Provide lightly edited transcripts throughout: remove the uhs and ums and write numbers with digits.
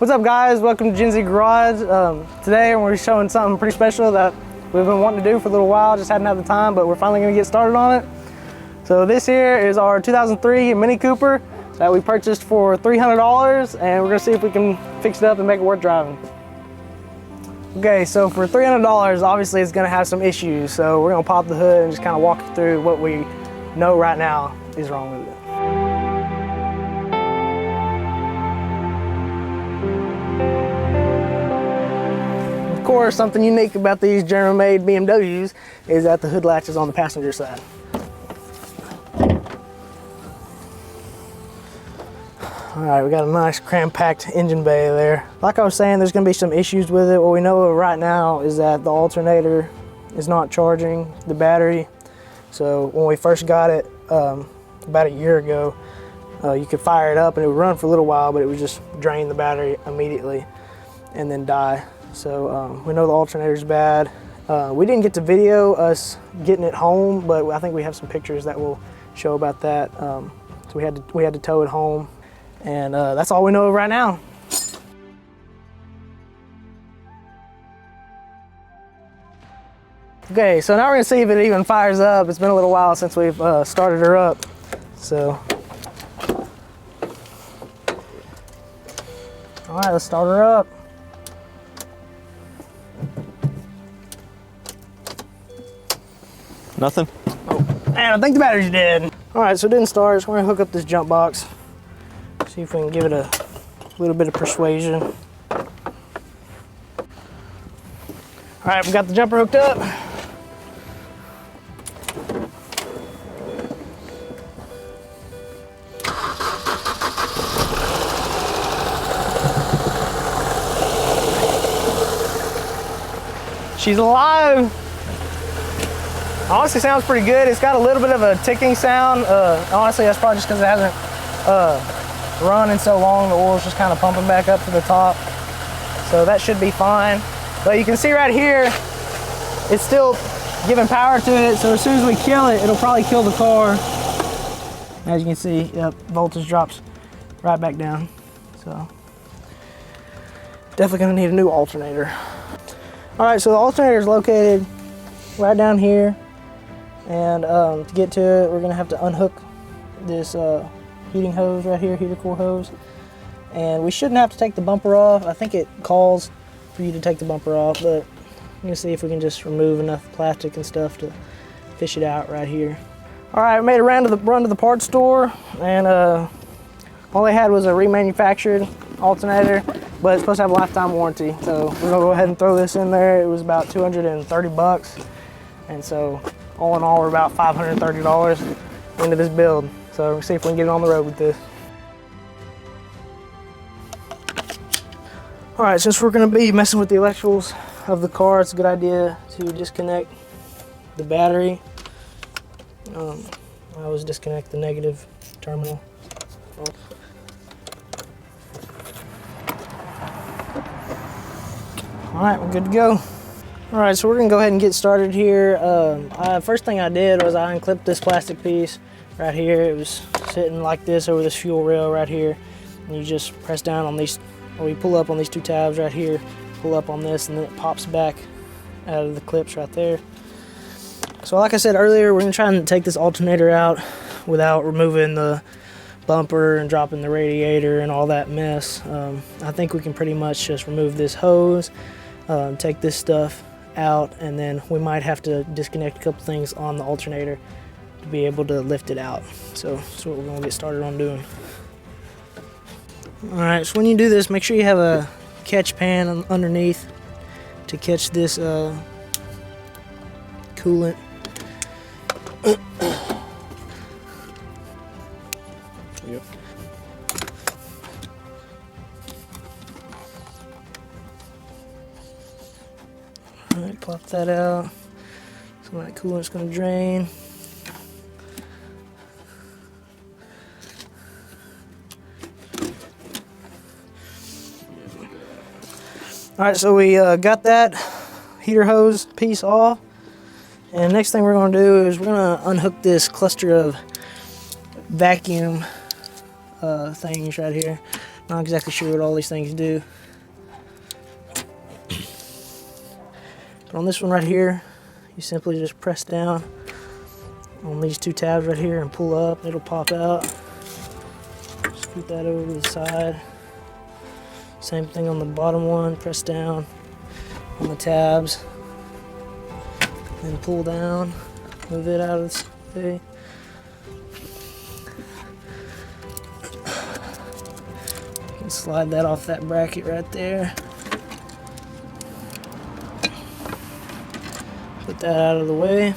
What's up, guys? Welcome to Gen Z Garage. Today we're showing something pretty special that we've been wanting to do for a little while, just hadn't had the time, but we're finally gonna get started on it. So this here is our 2003 Mini Cooper that we purchased for $300, and we're gonna see if we can fix it up and make it worth driving. Okay, so for $300, obviously it's gonna have some issues. So we're gonna pop the hood and just kind of walk you through what we know right now is wrong with it. Of course, something unique about these German-made BMWs is that the hood latch is on the passenger side. All right, we got a nice cram-packed engine bay there. Like I was saying, there's gonna be some issues with it. What we know right now is that the alternator is not charging the battery. So when we first got it about a year ago, you could fire it up and it would run for a little while, but it would just drain the battery immediately and then die. So we know the alternator's bad. We didn't get to video us getting it home, but I think we have some pictures that will show about that. So we had to tow it home, and that's all we know right now. Okay, so now we're gonna see if it even fires up. It's been a little while since we've started her up. So, all right, let's start her up. Nothing? Oh, man, I think the battery's dead. All right, so it didn't start. So we're gonna hook up this jump box. See if we can give it a little bit of persuasion. All right, we got the jumper hooked up. She's alive. Honestly, sounds pretty good. It's got a little bit of a ticking sound. Honestly, that's probably just because it hasn't run in so long. The oil's just kind of pumping back up to the top. So that should be fine. But you can see right here, it's still giving power to it. So as soon as we kill it, it'll probably kill the car. As you can see, yep, voltage drops right back down. So definitely gonna need a new alternator. All right, so the alternator is located right down here. And to get to it, we're gonna have to unhook this heating hose right here, heater core hose. And we shouldn't have to take the bumper off. I think it calls for you to take the bumper off, but we're gonna see if we can just remove enough plastic and stuff to fish it out right here. All right, we made a run to the parts store, and all they had was a remanufactured alternator, but it's supposed to have a lifetime warranty. So we're gonna go ahead and throw this in there. It was about 230 bucks. And so all in all, we're about $530 into this build. So we'll see if we can get it on the road with this. All right, since we're gonna be messing with the electricals of the car, it's a good idea to disconnect the battery. I always disconnect the negative terminal. All right, we're good to go. All right, so we're gonna go ahead and get started here. First thing I did was I unclipped this plastic piece right here. It was sitting like this over this fuel rail right here. And you just press down on these, or you pull up on these two tabs right here, pull up on this, and then it pops back out of the clips right there. So like I said earlier, we're gonna try and take this alternator out without removing the bumper and dropping the radiator and all that mess. I think we can pretty much just remove this hose, take this stuff out, and then we might have to disconnect a couple things on the alternator to be able to lift it out. So that's what we're gonna get started on doing. All right, so when you do this, make sure you have a catch pan underneath to catch this coolant. Yep. All right, pop that out. Some of that coolant's gonna drain. All right, so we got that heater hose piece off. And next thing we're gonna do is we're gonna unhook this cluster of vacuum things right here. Not exactly sure what all these things do. But on this one right here, you simply just press down on these two tabs right here and pull up. It'll pop out. Scoot that over to the side. Same thing on the bottom one. Press down on the tabs. Then pull down. Move it out of the way. You can slide that off that bracket right there. Put that out of the way.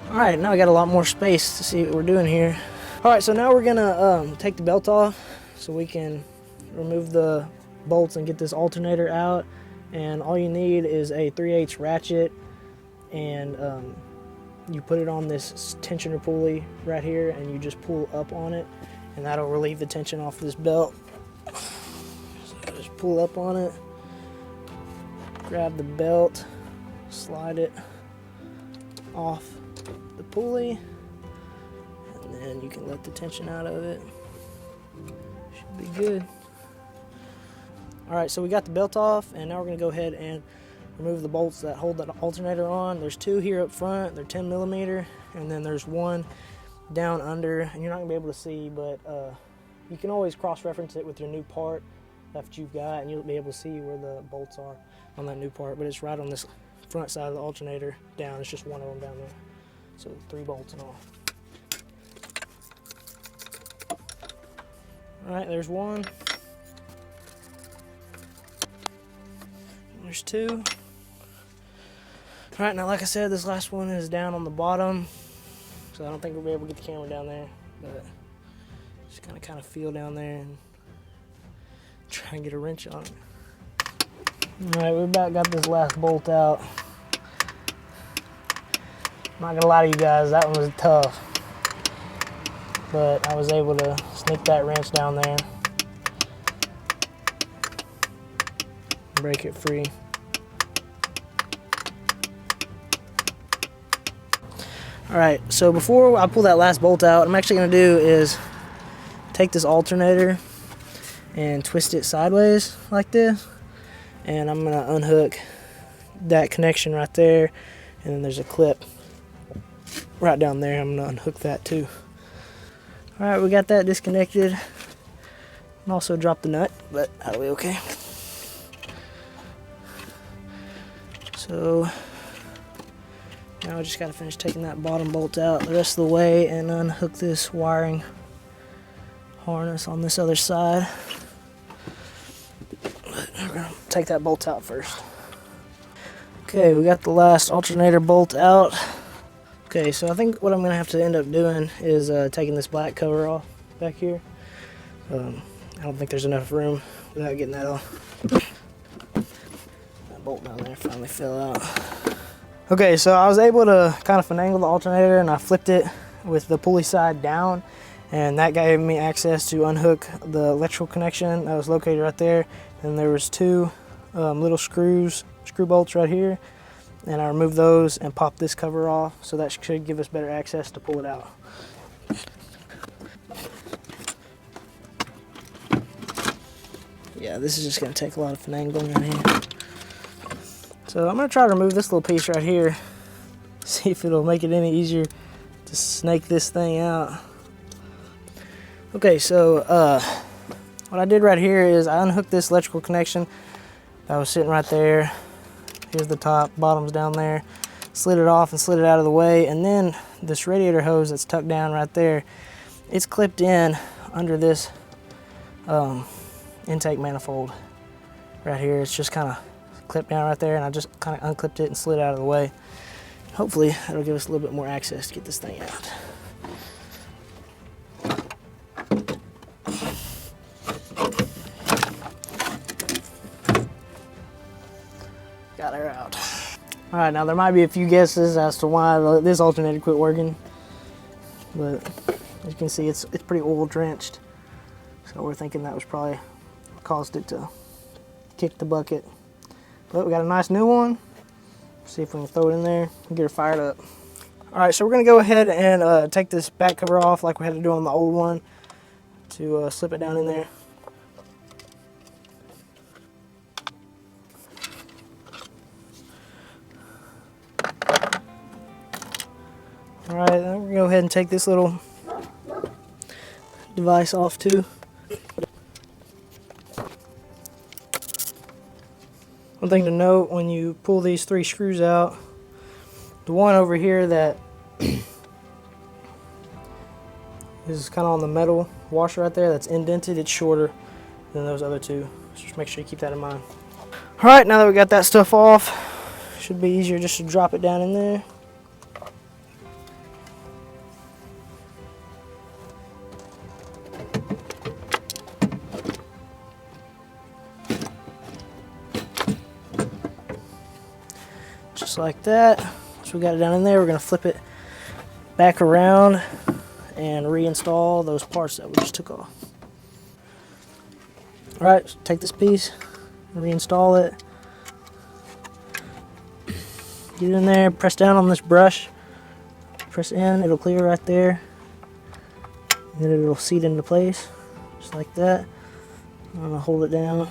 Alright, now I got a lot more space to see what we're doing here. Alright, so now we're gonna take the belt off so we can remove the bolts and get this alternator out. And all you need is a 3/8 ratchet, and you put it on this tensioner pulley right here, and you just pull up on it, and that'll relieve the tension off this belt. So just pull up on it, grab the belt, slide it off the pulley, and then you can let the tension out of it. Should be good. Alright, so we got the belt off, and now we're going to go ahead and remove the bolts that hold that alternator on. There's two here up front, they're 10mm, and then there's one down under, and you're not going to be able to see, but you can always cross-reference it with your new part that you've got, and you'll be able to see where the bolts are on that new part, but it's right on this front side of the alternator down. It's just one of them down there. So 3 bolts and all. Alright, there's one. There's 2. Alright, now like I said, this last one is down on the bottom, so I don't think we'll be able to get the camera down there, but just kind of feel down there and try and get a wrench on it. Alright, we about got this last bolt out. I'm not gonna lie to you guys, that one was tough, but I was able to sneak that wrench down there, break it free. Alright, so before I pull that last bolt out, what I'm actually going to do is take this alternator and twist it sideways like this, and I'm going to unhook that connection right there, and then there's a clip right down there. I'm going to unhook that too. Alright, we got that disconnected, and also dropped the nut, but that'll be okay. So now I just got to finish taking that bottom bolt out the rest of the way and unhook this wiring harness on this other side. But we're going to take that bolt out first. Okay, we got the last alternator bolt out. Okay, so I think what I'm going to have to end up doing is taking this black cover off back here. I don't think there's enough room without getting that off. That bolt down there finally fell out. Okay, so I was able to kind of finagle the alternator, and I flipped it with the pulley side down, and that gave me access to unhook the electrical connection that was located right there. And there was 2 little screw bolts right here, and I removed those and popped this cover off, so that should give us better access to pull it out. Yeah, this is just going to take a lot of finagling right here. So I'm going to try to remove this little piece right here, see if it'll make it any easier to snake this thing out. Okay, so what I did right here is I unhooked this electrical connection that was sitting right there. Here's the top, bottom's down there. Slid it off and slid it out of the way, and then this radiator hose that's tucked down right there, it's clipped in under this intake manifold right here. It's just kind of clipped down right there, and I just kind of unclipped it and slid it out of the way. Hopefully that'll give us a little bit more access to get this thing out. Got her out. Alright, now there might be a few guesses as to why this alternator quit working, but as you can see, it's pretty oil drenched, so we're thinking that was probably what caused it to kick the bucket. But we got a nice new one. See if we can throw it in there and get her fired up. Alright, so we're going to go ahead and take this back cover off like we had to do on the old one to slip it down in there. ahead and take this little device off too. One thing to note when you pull these 3 screws out, the one over here that is kind of on the metal washer right there that's indented, it's shorter than those other 2. So just make sure you keep that in mind. Alright, now that we got that stuff off, should be easier just to drop it down in there. Just like that. So we got it down in there, we're going to flip it back around and reinstall those parts that we just took off. Alright, so take this piece, reinstall it. Get in there, press down on this brush, press in, it'll clear right there. And then it'll seat into place, just like that. I'm going to hold it down.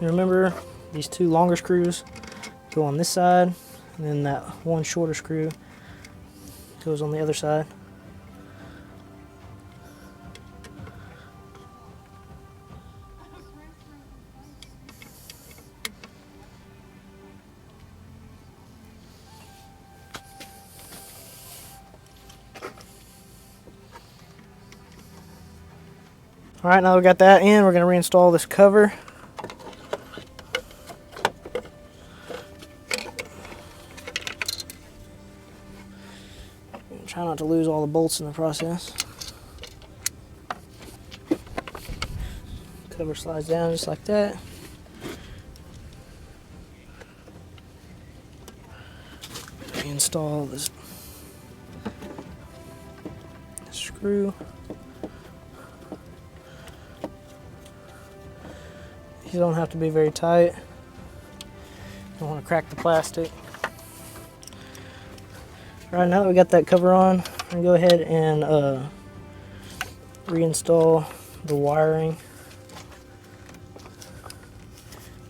And remember, these 2 longer screws go on this side, and then that one shorter screw goes on the other side. Alright, now we got that in, we're going to reinstall this cover. Try not to lose all the bolts in the process. Cover slides down just like that. Install this screw. These don't have to be very tight. Don't want to crack the plastic. Alright, now that we got that cover on, I'm going to go ahead and reinstall the wiring.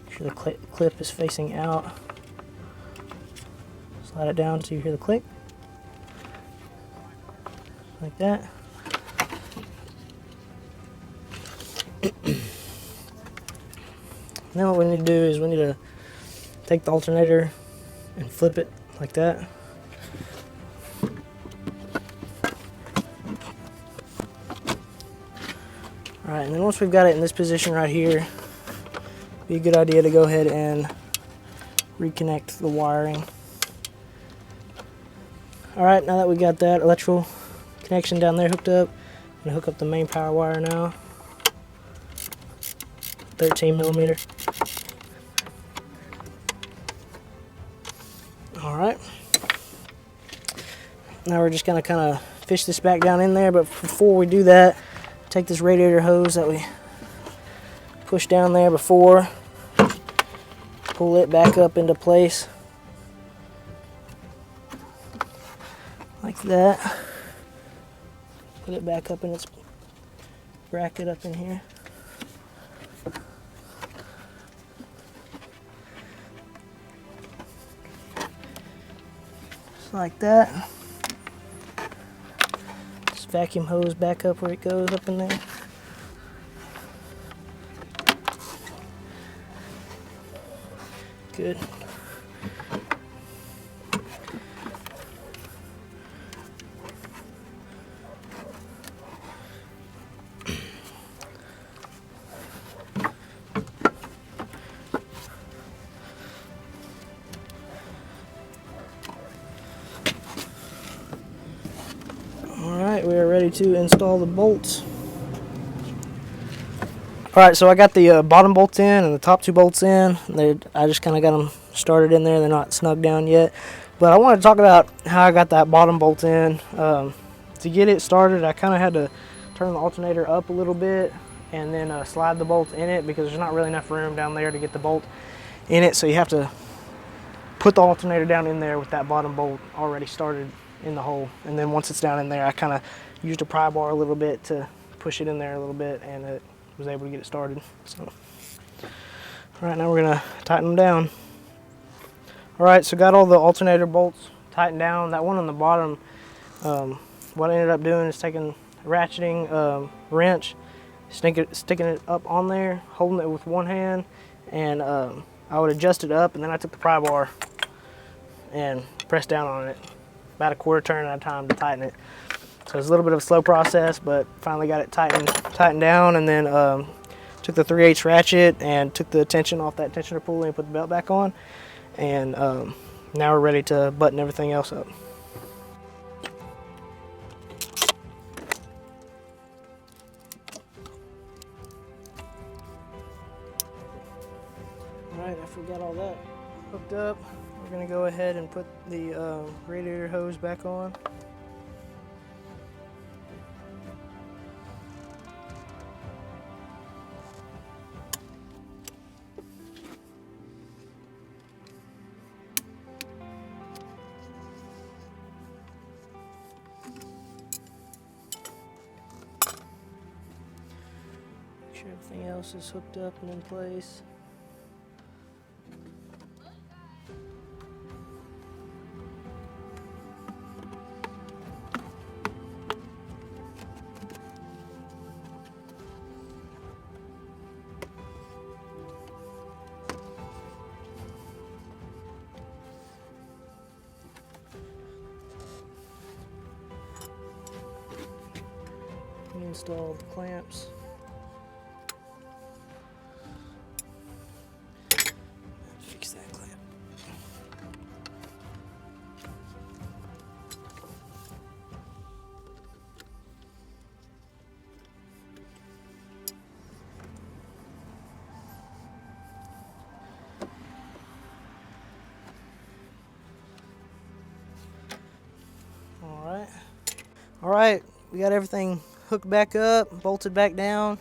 Make sure the clip is facing out. Slide it down until you hear the click. Like that. Then what we need to do is we need to take the alternator and flip it like that. Alright, and then once we've got it in this position right here, it'd be a good idea to go ahead and reconnect the wiring. Alright, now that we got that electrical connection down there hooked up, I'm going to hook up the main power wire now. 13mm. Alright. Now we're just going to kind of fish this back down in there, but before we do that, take this radiator hose that we pushed down there before, pull it back up into place like that. Put it back up in its bracket up in here. Just like that. Just vacuum hose back up where it goes up in there. Good. Alright, we are ready to install the bolts. Alright, so I got the bottom bolts in and the top 2 bolts in. I just kind of got them started in there. They're not snug down yet. But I wanted to talk about how I got that bottom bolt in. To get it started, I kind of had to turn the alternator up a little bit and then slide the bolt in it because there's not really enough room down there to get the bolt in it. So you have to put the alternator down in there with that bottom bolt already started in the hole. And then once it's down in there, I kind of used a pry bar a little bit to push it in there a little bit, and it was able to get it started. So, all right, now we're gonna tighten them down. All right, so got all the alternator bolts tightened down. That one on the bottom, what I ended up doing is taking a ratcheting wrench, sticking it up on there, holding it with one hand, and I would adjust it up, and then I took the pry bar and pressed down on it, about a quarter turn at a time to tighten it. So it's a little bit of a slow process, but finally got it tightened down, and then took the 3/8 ratchet and took the tension off that tensioner pulley and put the belt back on, and now we're ready to button everything else up. Alright, after we got all that hooked up, we're going to go ahead and put the radiator hose back on. Make sure everything else is hooked up and in place. We installed the clamps. Fix that clamp. All right, we got everything hooked back up, bolted back down.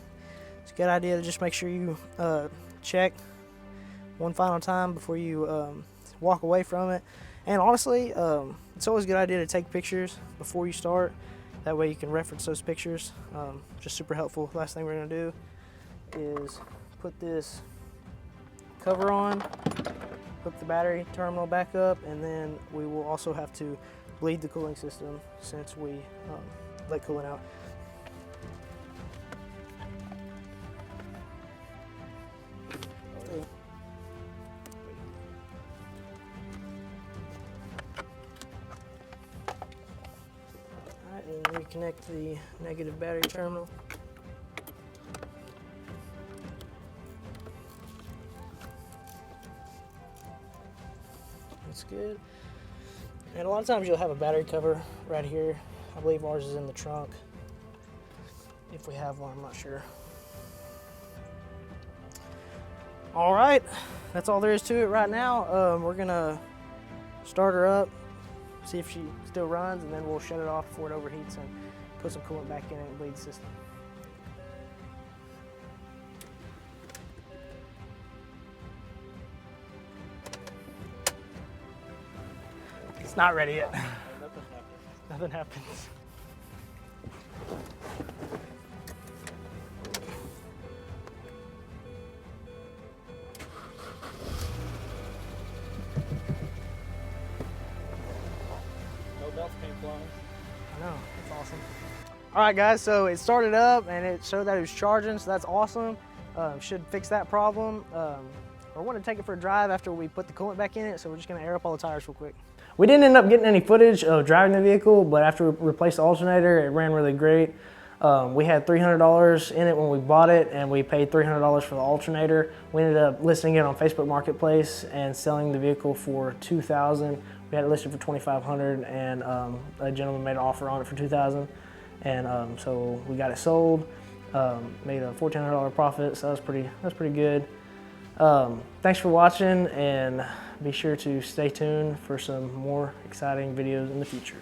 It's a good idea to just make sure you check one final time before you walk away from it. And honestly, it's always a good idea to take pictures before you start. That way you can reference those pictures. Just super helpful. Last thing we're gonna do is put this cover on, hook the battery terminal back up, and then we will also have to bleed the cooling system since we let coolant out. Alright, and reconnect the negative battery terminal. That's good. And a lot of times you'll have a battery cover right here. I believe ours is in the trunk. If we have one, I'm not sure. All right, that's all there is to it right now. We're gonna start her up, see if she still runs, and then we'll shut it off before it overheats and put some coolant back in it and bleed the system. It's not ready yet. Nothing happens. No belts came flying. I know, that's awesome. All right, guys, so it started up and it showed that it was charging, so that's awesome. Should fix that problem. I want to take it for a drive after we put the coolant back in it, so we're just gonna air up all the tires real quick. We didn't end up getting any footage of driving the vehicle, but after we replaced the alternator, it ran really great. We had $300 in it when we bought it, and we paid $300 for the alternator. We ended up listing it on Facebook Marketplace and selling the vehicle for $2,000. We had it listed for $2,500, and a gentleman made an offer on it for $2,000, and so we got it sold. Made a $1,400 profit, so that's pretty good. Thanks for watching, and be sure to stay tuned for some more exciting videos in the future.